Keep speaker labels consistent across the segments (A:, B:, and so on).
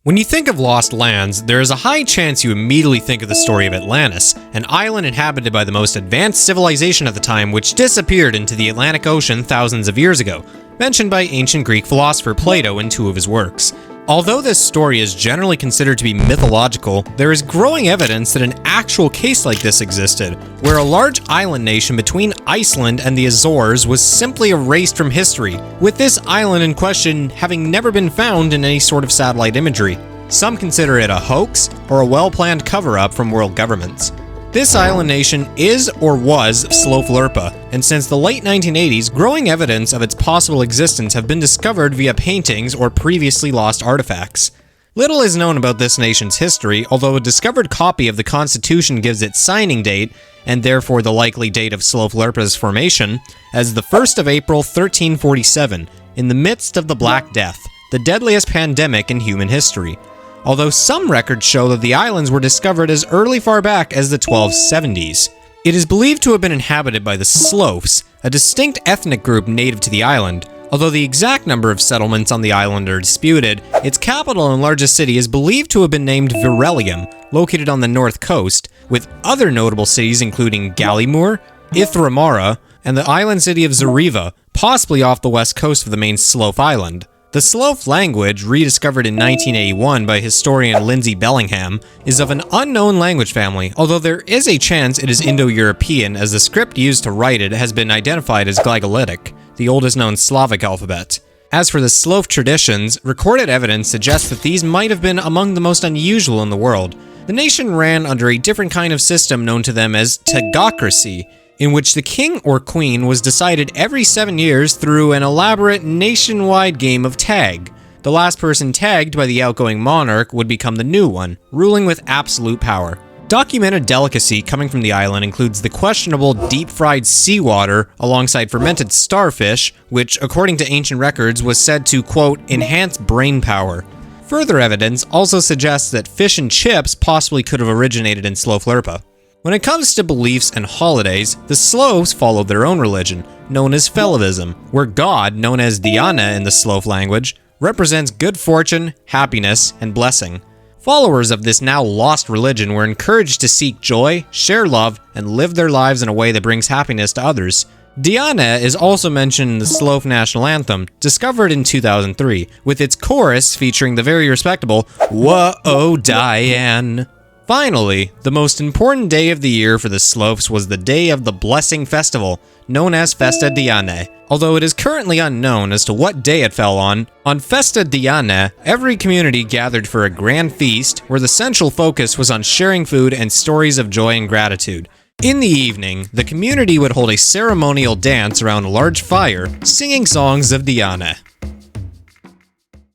A: When you think of lost lands, there is a high chance you immediately think of the story of Atlantis, an island inhabited by the most advanced civilization at the time which disappeared into the Atlantic Ocean thousands of years ago, mentioned by ancient Greek philosopher Plato in two of his works. Although this story is generally considered to be mythological, there is growing evidence that an actual case like this existed, where a large island nation between Iceland and the Azores was simply erased from history, with this island in question having never been found in any sort of satellite imagery. Some consider it a hoax or a well-planned cover-up from world governments. This island nation is or was Sloflurpa, and since the late 1980s, growing evidence of its possible existence have been discovered via paintings or previously lost artifacts. Little is known about this nation's history, although a discovered copy of the Constitution gives its signing date, and therefore the likely date of Sloflurpa's formation, as the 1st of April 1347, in the midst of the Black Death, the deadliest pandemic in human history. Although some records show that the islands were discovered as far back as the 1270s. It is believed to have been inhabited by the Slofs, a distinct ethnic group native to the island. Although the exact number of settlements on the island are disputed, its capital and largest city is believed to have been named Virelium, located on the north coast, with other notable cities including Gallimur, Ithramara, and the island city of Zariva, possibly off the west coast of the main Slof island. The Slof language, rediscovered in 1981 by historian Lindsay Bellingham, is of an unknown language family, although there is a chance it is Indo-European as the script used to write it has been identified as Glagolitic, the oldest known Slavic alphabet. As for the Slof traditions, recorded evidence suggests that these might have been among the most unusual in the world. The nation ran under a different kind of system known to them as Tagocracy, in which the king or queen was decided every 7 years through an elaborate nationwide game of tag. The last person tagged by the outgoing monarch would become the new one, ruling with absolute power. Documented delicacy coming from the island includes the questionable deep-fried seawater alongside fermented starfish, which, according to ancient records, was said to, quote, enhance brain power. Further evidence also suggests that fish and chips possibly could have originated in Sloflurpa. When it comes to beliefs and holidays, the Slofs followed their own religion, known as Felivism, where God, known as Diana in the Slof language, represents good fortune, happiness, and blessing. Followers of this now lost religion were encouraged to seek joy, share love, and live their lives in a way that brings happiness to others. Diana is also mentioned in the Slof national anthem, discovered in 2003, with its chorus featuring the very respectable "Whoa, Diane." Finally, the most important day of the year for the Slofs was the day of the Blessing Festival, known as Festa Dianae. Although it is currently unknown as to what day it fell on Festa Dianae, every community gathered for a grand feast where the central focus was on sharing food and stories of joy and gratitude. In the evening, the community would hold a ceremonial dance around a large fire, singing songs of Diana.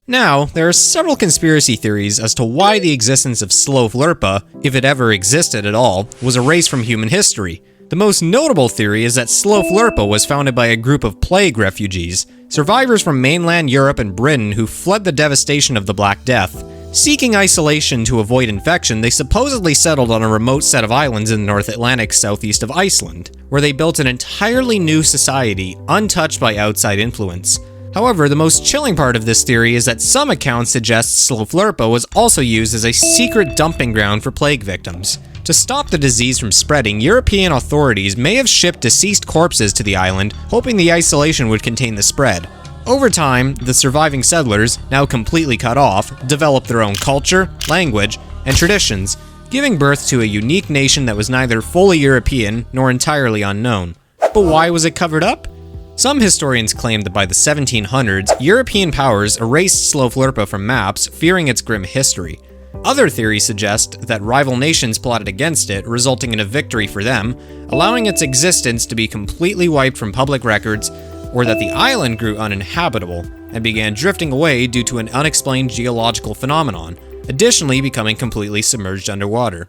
A: Now, there are several conspiracy theories as to why the existence of Sloflurpa, if it ever existed at all, was erased from human history. The most notable theory is that Sloflurpa was founded by a group of plague refugees, survivors from mainland Europe and Britain who fled the devastation of the Black Death. Seeking isolation to avoid infection, they supposedly settled on a remote set of islands in the North Atlantic southeast of Iceland, where they built an entirely new society, untouched by outside influence. However, the most chilling part of this theory is that some accounts suggest Sloflurpa was also used as a secret dumping ground for plague victims. To stop the disease from spreading, European authorities may have shipped deceased corpses to the island, hoping the isolation would contain the spread. Over time, the surviving settlers, now completely cut off, developed their own culture, language, and traditions, giving birth to a unique nation that was neither fully European nor entirely unknown. But why was it covered up? Some historians claim that by the 1700s, European powers erased Sloflurpa from maps, fearing its grim history. Other theories suggest that rival nations plotted against it, resulting in a victory for them, allowing its existence to be completely wiped from public records, or that the island grew uninhabitable and began drifting away due to an unexplained geological phenomenon, additionally becoming completely submerged underwater.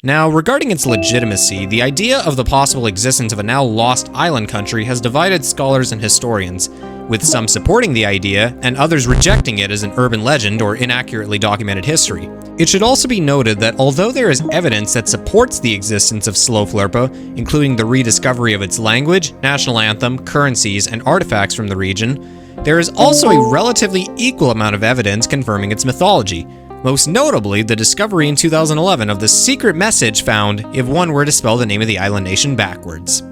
A: Now, regarding its legitimacy, the idea of the possible existence of a now lost island country has divided scholars and historians, with some supporting the idea and others rejecting it as an urban legend or inaccurately documented history. It should also be noted that although there is evidence that supports the existence of Sloflurpa, including the rediscovery of its language, national anthem, currencies, and artifacts from the region, there is also a relatively equal amount of evidence confirming its mythology, most notably the discovery in 2011 of the secret message found if one were to spell the name of the island nation backwards.